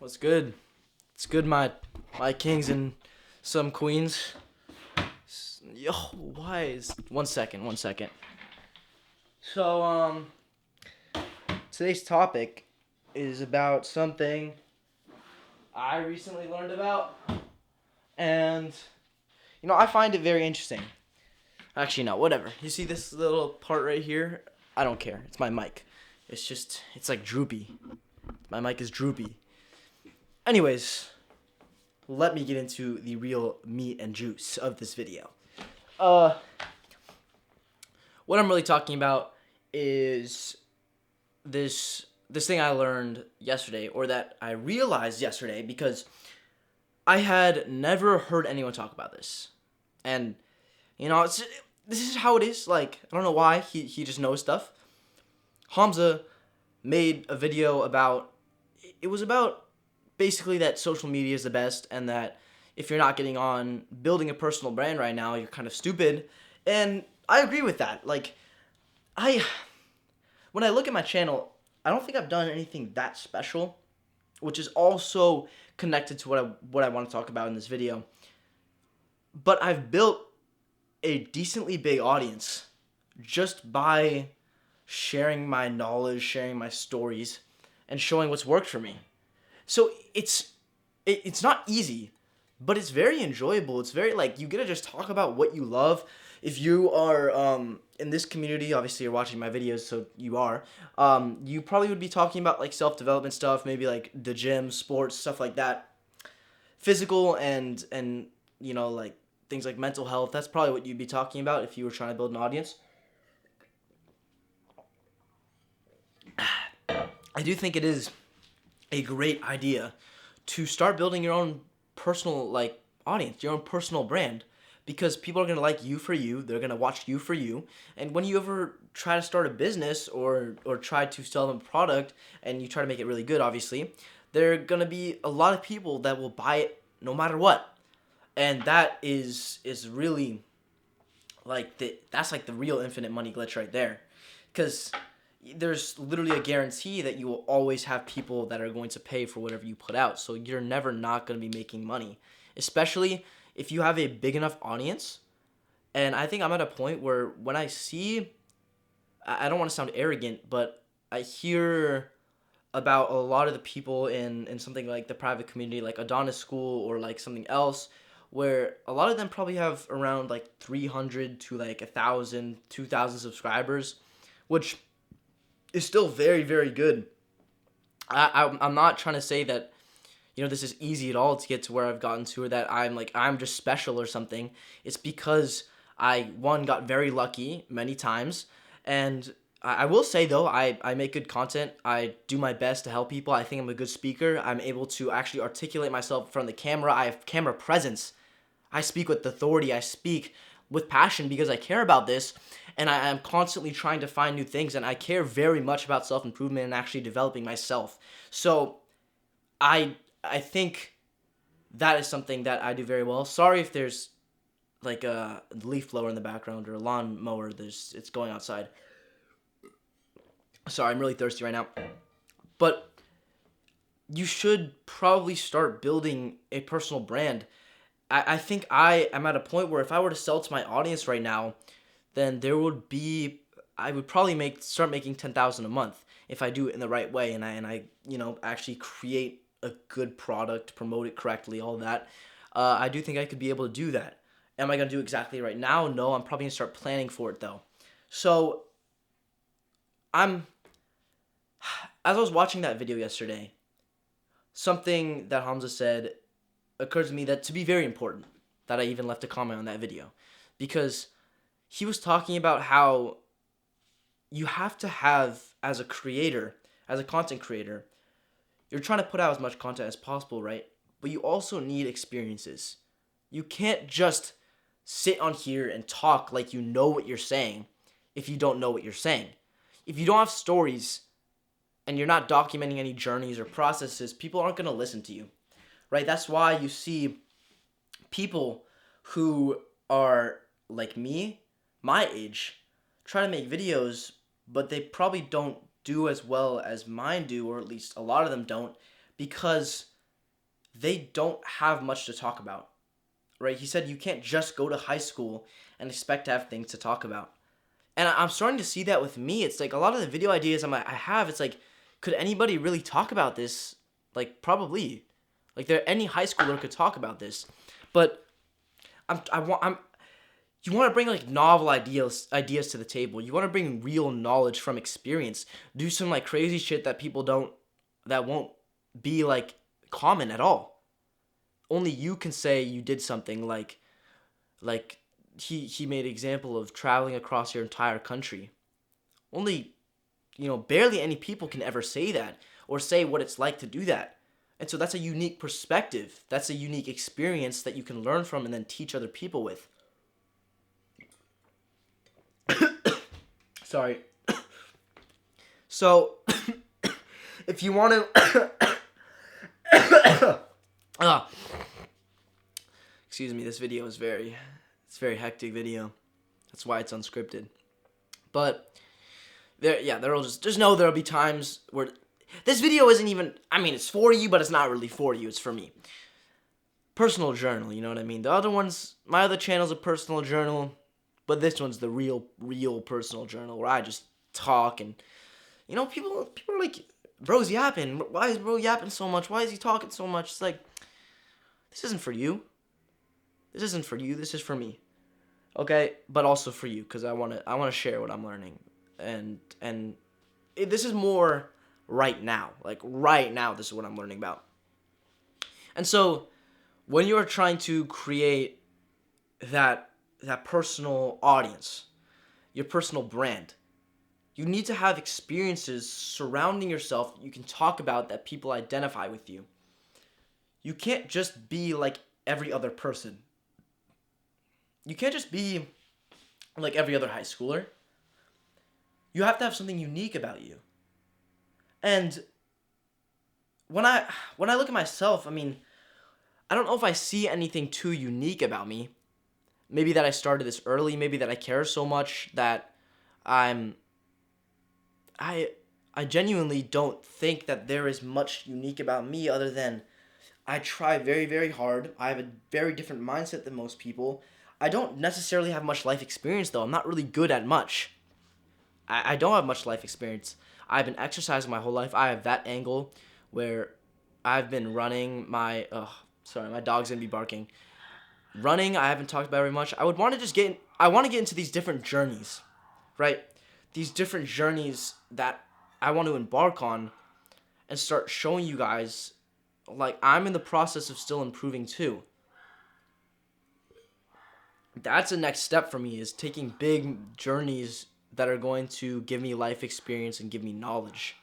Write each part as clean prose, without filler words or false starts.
What's good? It's good, my kings and some queens. Yo, why is 1 second, 1 second. So, today's topic is about something I recently learned about, and I find it very interesting. Actually, no, whatever. You see this little part right here? I don't care. It's my mic. It's like droopy. My mic is droopy. Anyways, let me get into the real meat and juice of this video. What I'm really talking about is this thing I learned yesterday, or that I realized yesterday, because I had never heard anyone talk about this. And this is how it is. Like, I don't know why he just knows stuff. Hamza made a video about, it was about basically that social media is the best, and that if you're not getting on building a personal brand right now, you're kind of stupid. And I agree with that. Like, when I look at my channel, I don't think I've done anything that special, which is also connected to what I want to talk about in this video. But I've built a decently big audience just by sharing my knowledge, sharing my stories, and showing what's worked for me. So it's not easy, but it's very enjoyable. It's very, like, you get to just talk about what you love. If you are in this community, obviously you're watching my videos, so you are. You probably would be talking about like self-development stuff, maybe like the gym, sports, stuff like that. Physical and like things like mental health. That's probably what you'd be talking about if you were trying to build an audience. I do think it is a great idea to start building your own personal audience, your own personal brand, because people are going to like you for you. They're going to watch you for you. And when you ever try to start a business or try to sell them a product, and you try to make it really good, obviously, there are going to be a lot of people that will buy it no matter what. And that is really that's like the real infinite money glitch right there. Because there's literally a guarantee that you will always have people that are going to pay for whatever you put out. So you're never not going to be making money, especially if you have a big enough audience. And I think I'm at a point where when I see, I don't want to sound arrogant, but I hear about a lot of the people in something like the private community, like Adonis School or like something else, where a lot of them probably have around like 300 to like 1,000, 2,000 subscribers, which is still very, very good. I'm not trying to say that, this is easy at all to get to where I've gotten to, or that I'm just special or something. It's because I got very lucky many times, and I will say though, I make good content. I do my best to help people. I think I'm a good speaker. I'm able to actually articulate myself in front of the camera. I have camera presence. I speak with authority. I speak with passion because I care about this, and I am constantly trying to find new things, and I care very much about self-improvement and actually developing myself. So I think that is something that I do very well. Sorry if there's like a leaf blower in the background or a lawn mower. It's going outside. Sorry, I'm really thirsty right now. But you should probably start building a personal brand. I think I am at a point where if I were to sell to my audience right now, then I would probably start making 10,000 a month if I do it in the right way, and I actually create a good product, promote it correctly, all that. I do think I could be able to do that. Am I gonna do exactly right now? No, I'm probably gonna start planning for it though. So as I was watching that video yesterday, something that Hamza said occurred to me that to be very important, that I even left a comment on that video, because he was talking about how you have to have, as a creator, as a content creator, you're trying to put out as much content as possible, right? But you also need experiences. You can't just sit on here and talk like you know what you're saying if you don't know what you're saying. If you don't have stories and you're not documenting any journeys or processes, people aren't going to listen to you, right? That's why you see people who are like me, my age, try to make videos, but they probably don't do as well as mine do, or at least a lot of them don't, because they don't have much to talk about, right? He said you can't just go to high school and expect to have things to talk about. And I'm starting to see that with me. It's like a lot of the video ideas I have, it's like, could anybody really talk about this? Like, probably. Like, any high schooler could talk about this. But you want to bring like novel ideas to the table. You want to bring real knowledge from experience. Do some like crazy shit that people don't, that won't be like common at all. Only you can say you did something like he made an example of traveling across your entire country. Only, barely any people can ever say that or say what it's like to do that. And so that's a unique perspective. That's a unique experience that you can learn from and then teach other people with. Sorry. So, if you want to... excuse me, this video is very hectic video. That's why it's unscripted. But, just know there'll be times where... This video isn't even... it's for you, but it's not really for you. It's for me. Personal journal, you know what I mean? The other ones... My other channel's a personal journal... But this one's the real personal journal where I just talk and, people are like, bro's yapping. Why is bro yapping so much? Why is he talking so much? It's like, this isn't for you. This isn't for you. This is for me. Okay? But also for you because I want to share what I'm learning. And this is more right now. Like right now, this is what I'm learning about. And so when you're trying to create that personal audience, your personal brand, you need to have experiences surrounding yourself you can talk about that people identify with you. You can't just be like every other person. You can't just be like every other high schooler. You have to have something unique about you. And when I look at myself, I don't know if I see anything too unique about me. Maybe that I started this early, maybe that I care so much that I genuinely don't think that there is much unique about me other than I try very, very hard. I have a very different mindset than most people. I don't necessarily have much life experience though. I'm not really good at much. I don't have much life experience. I've been exercising my whole life. I have that angle where I've been running my dog's gonna be barking. Running, I haven't talked about very much. I want to get into these different journeys, right? These different journeys that I want to embark on and start showing you guys, like, I'm in the process of still improving too. That's the next step for me, is taking big journeys that are going to give me life experience and give me knowledge.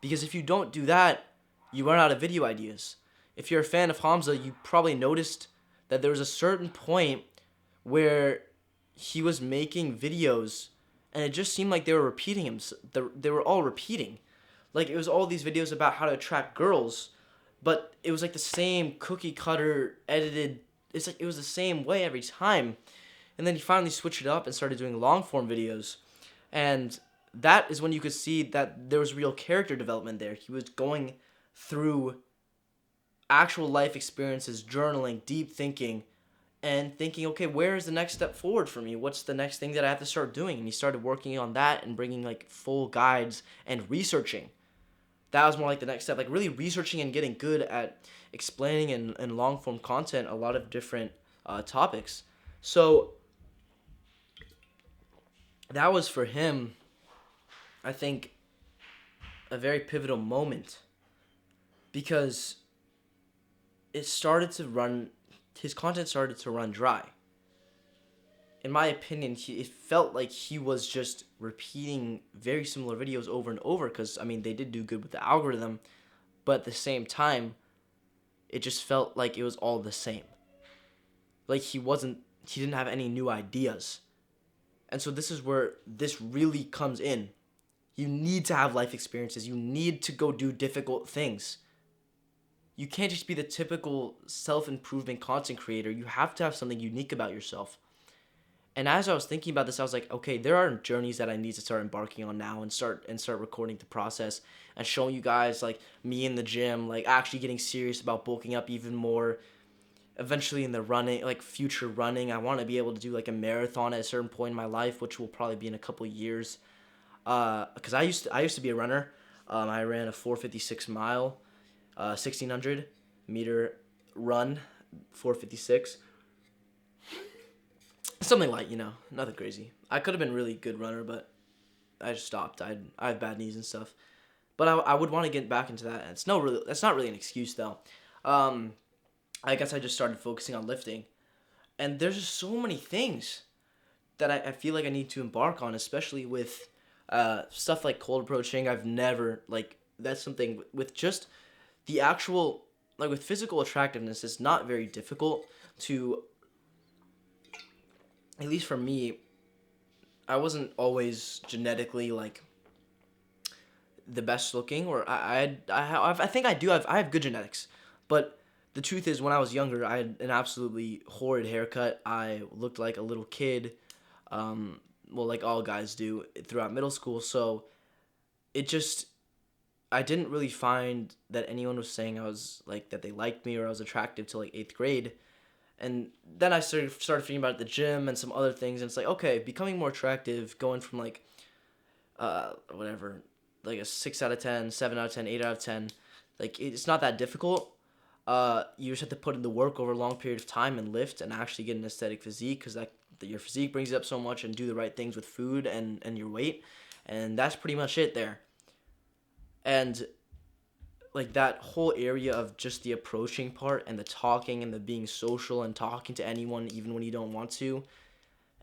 Because if you don't do that, you run out of video ideas. If you're a fan of Hamza, you probably noticed that there was a certain point where he was making videos and it just seemed like they were repeating him. They were all repeating. Like, it was all these videos about how to attract girls, but it was like the same cookie cutter edited. It's like it was the same way every time. And then he finally switched it up and started doing long form videos. And that is when you could see that there was real character development there. He was going through actual life experiences, journaling, deep thinking, and thinking, okay, where is the next step forward for me? What's the next thing that I have to start doing? And he started working on that and bringing like full guides and researching. That was more like the next step, like really researching and getting good at explaining in long form content a lot of different topics. So that was for him, I think, a very pivotal moment, because his content started to run dry. In my opinion, it felt like he was just repeating very similar videos over and over because, they did do good with the algorithm, but at the same time, it just felt like it was all the same. Like he didn't have any new ideas. And so this is where this really comes in. You need to have life experiences. You need to go do difficult things. You can't just be the typical self-improvement content creator. You have to have something unique about yourself. And as I was thinking about this, I was like, okay, there are journeys that I need to start embarking on now, and start recording the process and showing you guys like me in the gym, like actually getting serious about bulking up even more. Eventually in the running, like future running, I want to be able to do like a marathon at a certain point in my life, which will probably be in a couple years. Because I used to be a runner. I ran a 4:56 mile, 1,600 meter run, 4:56. Something light, nothing crazy. I could have been a really good runner, but I just stopped. I have bad knees and stuff. But I would want to get back into that. And that's not really an excuse though. Um, I guess I just started focusing on lifting, and there's just so many things that I feel like I need to embark on, especially with stuff like cold approaching. I've never like that's something with just the actual like with physical attractiveness. It's not very difficult to, at least for me. I wasn't always genetically like the best looking, or I think I have good genetics, but the truth is when I was younger I had an absolutely horrid haircut. I looked like a little kid, well, like all guys do throughout middle school. So it just I didn't really find that anyone was saying I was like that they liked me or I was attractive till like 8th grade. And then I started thinking about the gym and some other things, and it's like, okay, becoming more attractive, going from like whatever, like a 6 out of 10, 7 out of 10, 8 out of 10, like it's not that difficult. You just have to put in the work over a long period of time and lift and actually get an aesthetic physique, because your physique brings it up so much, and do the right things with food and your weight, and that's pretty much it there. And like that whole area of just the approaching part and the talking and the being social and talking to anyone even when you don't want to,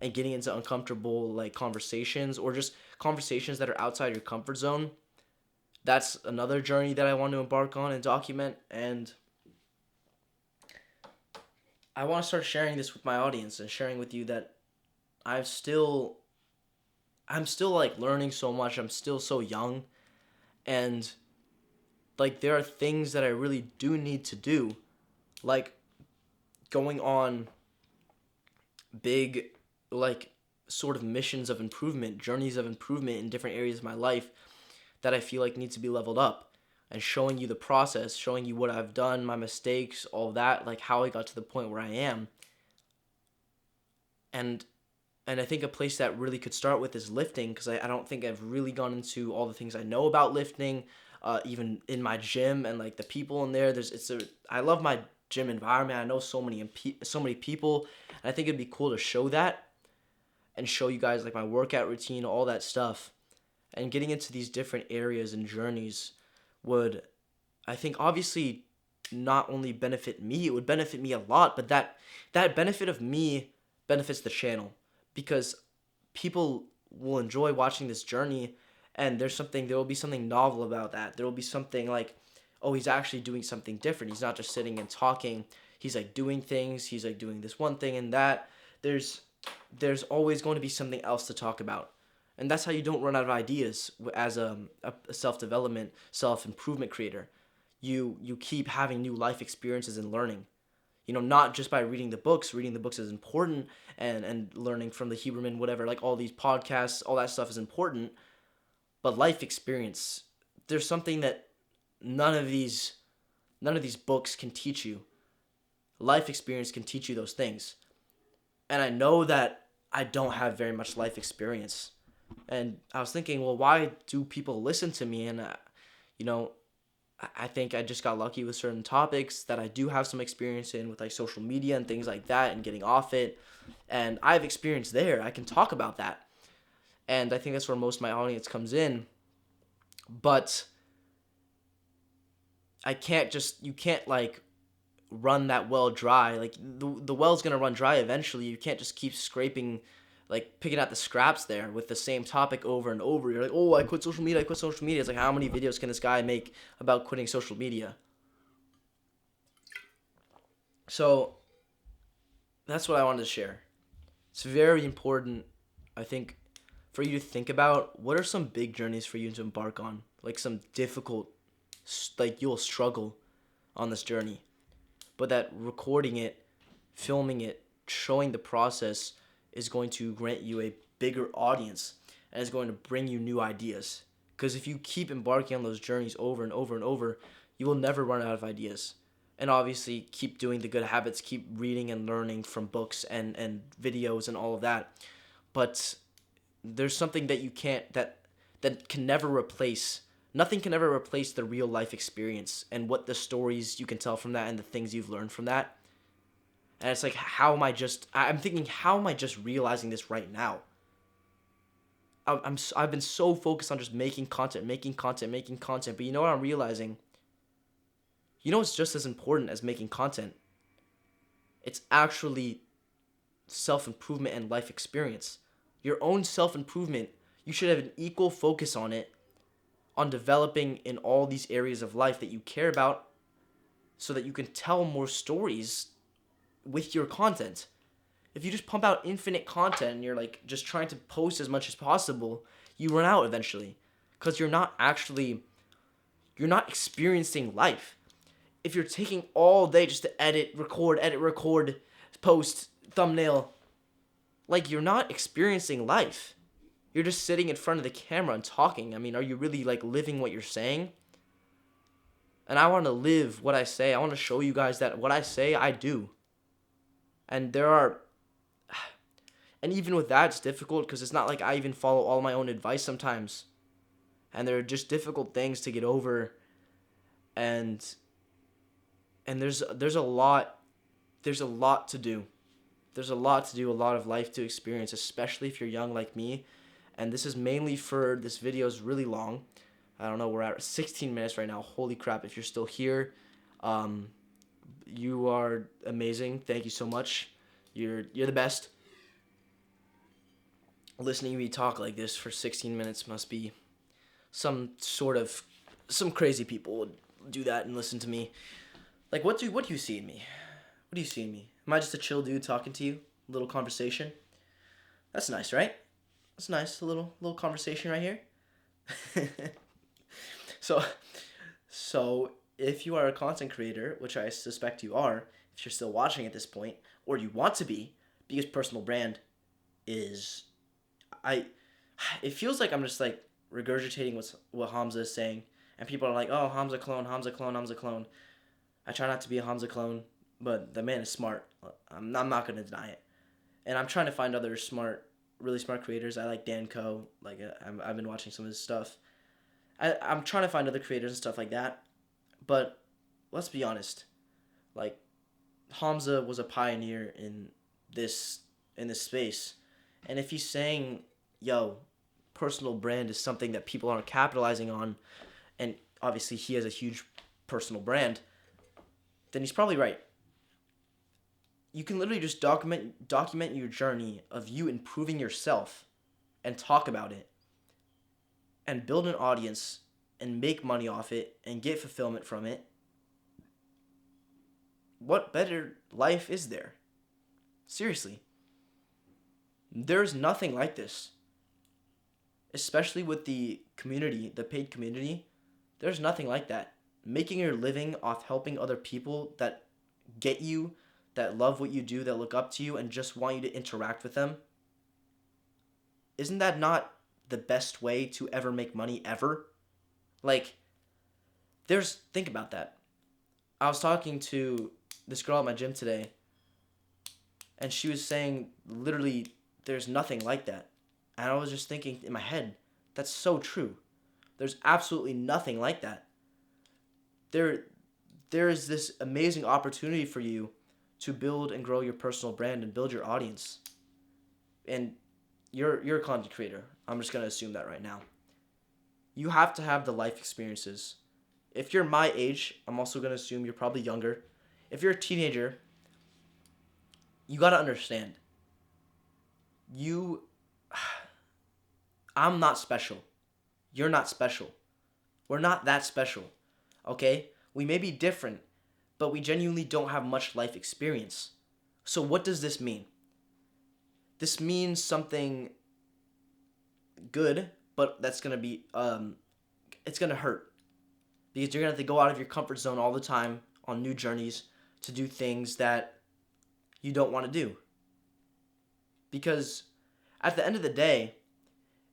and getting into uncomfortable like conversations or just conversations that are outside your comfort zone, that's another journey that I want to embark on and document. And I want to start sharing this with my audience and sharing with you that I've still I'm still like learning so much. I'm still so young, and like there are things that I really do need to do, like going on big like sort of missions of improvement, journeys of improvement in different areas of my life that I feel like need to be leveled up, and showing you the process, showing you what I've done, my mistakes, all that, like how I got to the point where I am. And I think a place that really could start with is lifting, because I don't think I've really gone into all the things I know about lifting, even in my gym and like the people in there. I love my gym environment. I know so many people, and I think it'd be cool to show that and show you guys like my workout routine, all that stuff. And getting into these different areas and journeys would, I think, obviously not only benefit me, it would benefit me a lot, but that benefit of me benefits the channel, because people will enjoy watching this journey, and there will be something novel about that. There will be something like, oh, he's actually doing something different. He's not just sitting and talking. He's like doing things. He's like doing this one thing and that. There's always going to be something else to talk about. And that's how you don't run out of ideas as a self-development, self-improvement creator. You keep having new life experiences and learning. Not just by reading the books. Reading the books is important, and learning from the Huberman, whatever, like all these podcasts, all that stuff is important. But life experience, there's something that none of these books can teach you. Life experience can teach you those things. And I know that I don't have very much life experience. And I was thinking, well, why do people listen to me? And, I think I just got lucky with certain topics that I do have some experience in, with like social media and things like that, and getting off it. And I have experience there. I can talk about that. And I think that's where most of my audience comes in. But you can't like run that well dry. Like the well's going to run dry eventually. You can't just keep scraping, like picking out the scraps there with the same topic over and over. You're like, oh, I quit social media. It's like, how many videos can this guy make about quitting social media? So that's what I wanted to share. It's very important, I think, for you to think about what are some big journeys for you to embark on, like some difficult, like you'll struggle on this journey, but that recording it, filming it, showing the process is going to grant you a bigger audience and is going to bring you new ideas. Because if you keep embarking on those journeys over and over and over, you will never run out of ideas. And obviously, keep doing the good habits, keep reading and learning from books and videos and all of that. But there's something that you can't, that can never replace, nothing can ever replace the real life experience and what the stories you can tell from that and the things you've learned from that. And it's like, I'm thinking, how am I just realizing this right now? I've been so focused on just making content. But you know what I'm realizing? You know what's just as important as making content? It's actually self-improvement and life experience. Your own self-improvement, you should have an equal focus on it, on developing in all these areas of life that you care about so that you can tell more stories with your content. If you just pump out infinite content and you're like just trying to post as much as possible, you run out eventually because you're not experiencing life. If you're taking all day just to edit, record, post, thumbnail, like you're not experiencing life. You're just sitting in front of the camera and talking. I mean, are you really like living what you're saying? And I want to live what I say. I want to show you guys that what I say, I do. And even with that, it's difficult because it's not like I even follow all my own advice sometimes. And there are just difficult things to get over. And there's a lot to do. There's a lot to do, a lot of life to experience, especially if you're young like me. And this is mainly this video is really long. I don't know, we're at 16 minutes right now. Holy crap, if you're still here, you are amazing. Thank you so much. You're the best. Listening to me talk like this for 16 minutes must be some crazy people would do that and listen to me. Like, what do you see in me? What do you see in me? Am I just a chill dude talking to you? A little conversation? That's nice, right? That's nice. A little conversation right here. So if you are a content creator, which I suspect you are, if you're still watching at this point, or you want to be, because personal brand is, it feels like I'm just like regurgitating what Hamza is saying, and people are like, oh, Hamza clone. I try not to be a Hamza clone, but the man is smart. I'm not going to deny it. And I'm trying to find other really smart creators. I like Dan Coe. Like, I've been watching some of his stuff. I'm trying to find other creators and stuff like that. But let's be honest. Like, Hamza was a pioneer in this space. And if he's saying, yo, personal brand is something that people aren't capitalizing on, and obviously he has a huge personal brand, then he's probably right. You can literally just document your journey of you improving yourself and talk about it and build an audience and make money off it and get fulfillment from it. What better life is there? Seriously. There's nothing like this. Especially with the community, the paid community, there's nothing like that. Making your living off helping other people that get you, that love what you do, that look up to you, and just want you to interact with them. Isn't that not the best way to ever make money ever? Like, think about that. I was talking to this girl at my gym today, and she was saying, literally, there's nothing like that. And I was just thinking in my head, that's so true. There's absolutely nothing like that. There is this amazing opportunity for you to build and grow your personal brand and build your audience. And you're a content creator. I'm just going to assume that right now. You have to have the life experiences. If you're my age, I'm also going to assume you're probably younger. If you're a teenager, you got to understand. I'm not special. You're not special. We're not that special. Okay? We may be different, but we genuinely don't have much life experience. So what does this mean? This means something good, but that's going to be, it's going to hurt. Because you're going to have to go out of your comfort zone all the time on new journeys to do things that you don't want to do. Because at the end of the day,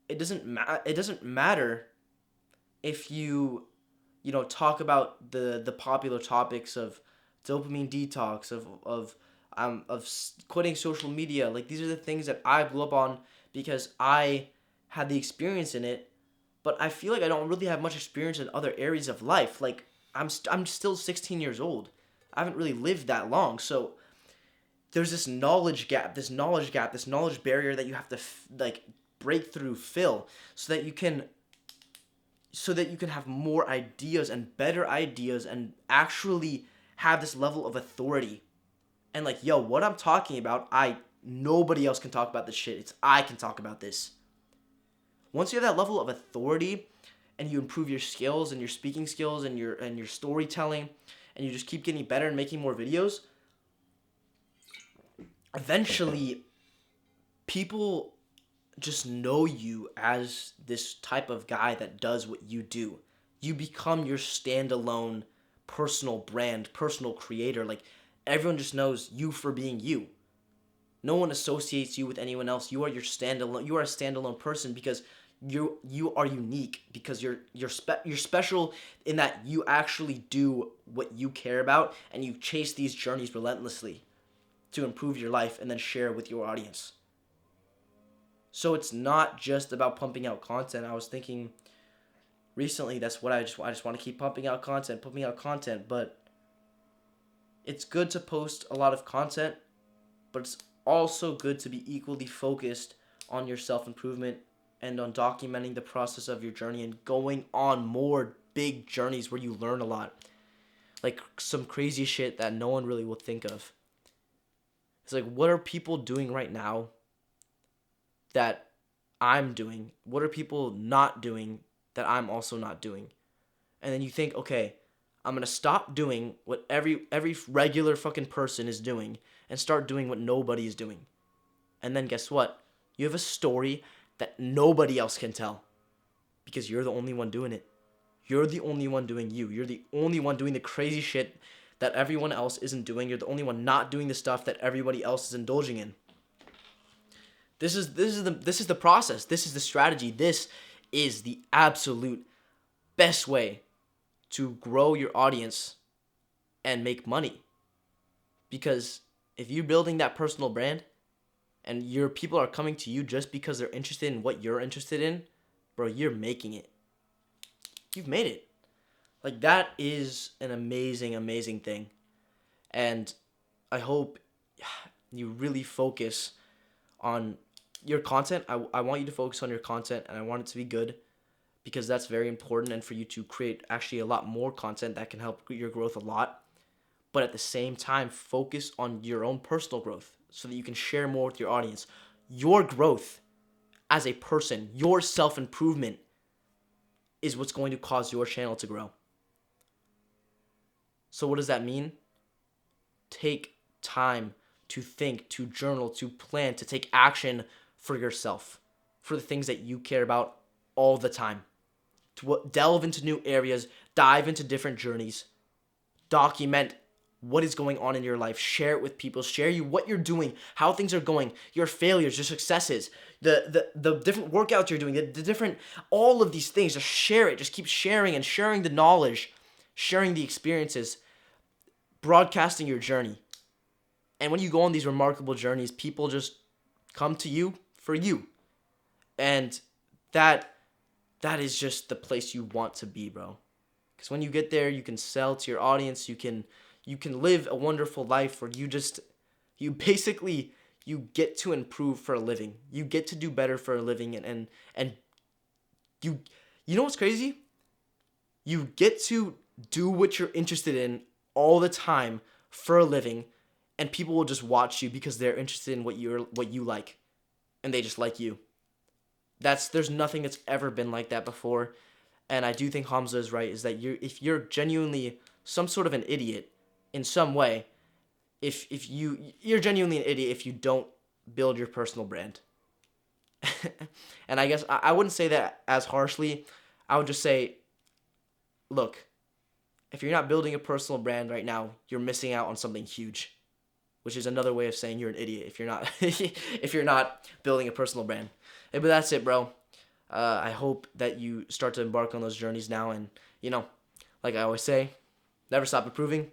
it doesn't matter if talk about the popular topics of dopamine detox, of quitting social media. Like, these are the things that I blew up on because I had the experience in it, but I feel like I don't really have much experience in other areas of life. Like, I'm still 16 years old. I haven't really lived that long, so there's this knowledge gap, this knowledge barrier that you have to break through, fill, so that you can have more ideas and better ideas and actually have this level of authority. And like, yo, what I'm talking about, nobody else can talk about this shit. I can talk about this. Once you have that level of authority and you improve your skills and your speaking skills and your storytelling, and you just keep getting better and making more videos, eventually people just know you as this type of guy that does what you do. You become your standalone personal brand, personal creator. Like, everyone just knows you for being you. No one associates you with anyone else. You are a standalone person because you are unique, because you're special in that you actually do what you care about, and you chase these journeys relentlessly to improve your life and then share with your audience. So it's not just about pumping out content. I was thinking recently, that's what I just want to keep pumping out content, but it's good to post a lot of content, but it's also good to be equally focused on your self-improvement and on documenting the process of your journey and going on more big journeys where you learn a lot. Like, some crazy shit that no one really will think of. It's like, what are people doing right now that I'm doing? What are people not doing that I'm also not doing? And then you think, okay, I'm going to stop doing what every regular fucking person is doing and start doing what nobody is doing. And then guess what? You have a story that nobody else can tell because you're the only one doing it. You're the only one doing you. You're the only one doing the crazy shit that everyone else isn't doing. You're the only one not doing the stuff that everybody else is indulging in. This is the process. This is the strategy. This is the absolute best way to grow your audience and make money. Because if you're building that personal brand and your people are coming to you just because they're interested in what you're interested in, bro, you're making it. You've made it. Like, that is an amazing, amazing thing. And I hope you really focus on your content. I want you to focus on your content, and I want it to be good, because that's very important, and for you to create actually a lot more content that can help your growth a lot. But at the same time, focus on your own personal growth so that you can share more with your audience. Your growth as a person, your self-improvement is what's going to cause your channel to grow. So what does that mean? Take time to think, to journal, to plan, to take action for yourself, for the things that you care about all the time. To delve into new areas, dive into different journeys, document what is going on in your life, share it with people, share what you're doing, how things are going, your failures, your successes, the different workouts you're doing, the different, all of these things. Just share it. Just keep sharing and sharing the knowledge, sharing the experiences, broadcasting your journey. And when you go on these remarkable journeys, people just come to you for you. And that is just the place you want to be, bro. Because when you get there, you can sell to your audience. You can live a wonderful life where you get to improve for a living. You get to do better for a living, and you know what's crazy? You get to do what you're interested in all the time for a living, and people will just watch you because they're interested in what you like, and they just like you. There's nothing that's ever been like that before. And I do think Hamza is right, is that if you're genuinely some sort of an idiot in some way, you're genuinely an idiot if you don't build your personal brand. And I guess I wouldn't say that as harshly. I would just say, look, if you're not building a personal brand right now, you're missing out on something huge. which is another way of saying you're an idiot if you're not if you're not building a personal brand. Hey, but that's it, bro. I hope that you start to embark on those journeys now, and like I always say, never stop improving.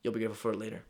You'll be grateful for it later.